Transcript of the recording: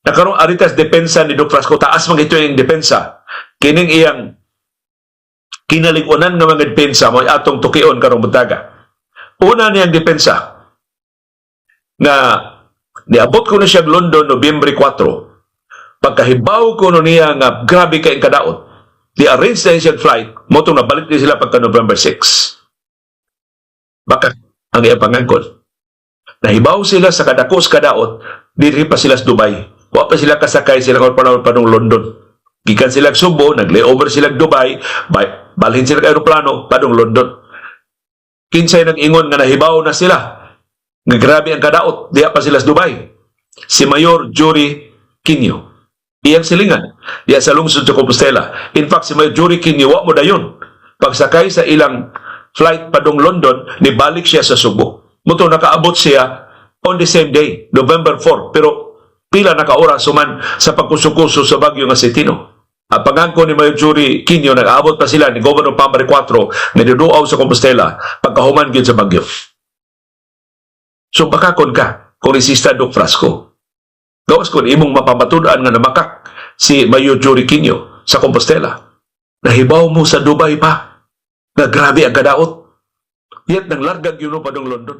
Nakaroon aritas depensa ni Doc Frasco, taas man ito yung depensa. Kining iyang kinaligunan ng mga depensa mo atong tukion karong buntaga. Una niyang depensa nga niabot ko na siya London Nobyembre 4. Pagkahibaw ko niya nga grabe kay kadaot. Di-arrange na siya flight, motong nabalik din sila pagka November 6. Baka ang iyang pangangkon. Nahibaw sila sa kadakos kadaot, diri pa sila sa Dubai. Wa pa sila kasakay sila kung panong London. Gikan sila Subo, nag-layover sila Dubai, balhin sila aeroplano, padong London. Kinsay nag-ingon nga nahibaw na sila. Nga grabe ang kadaot, diya pa sila sa Dubai. Si Mayor Jory Quinio. Iyang silingan, diya sa lungsod sa Compostela. In fact, si Mayor Jory Quinio, wa mo dayon. Pagsakay sa ilang flight padong London, nibalik siya sa Subo. Muto nakaabot siya on the same day, November 4. Pero pila nakaoras suman sa pagkusukuso sa Bagyo nga Setino. Ang pangangko ni Mayor Jory Quinio, nag-aabot pa sila ni Governor Pamari 4 na niduaw sa Compostela pagkahuman gyud sa Bagyo. So bakakon ka kung resista Doc Frasco. Gawas ko imong mapamatudan nga namakak si Mayor Jory Quinio sa Compostela. Nahibaw mo sa Dubai pa. Na grabe ang kadaot. Yet nang largag yun pa ng London.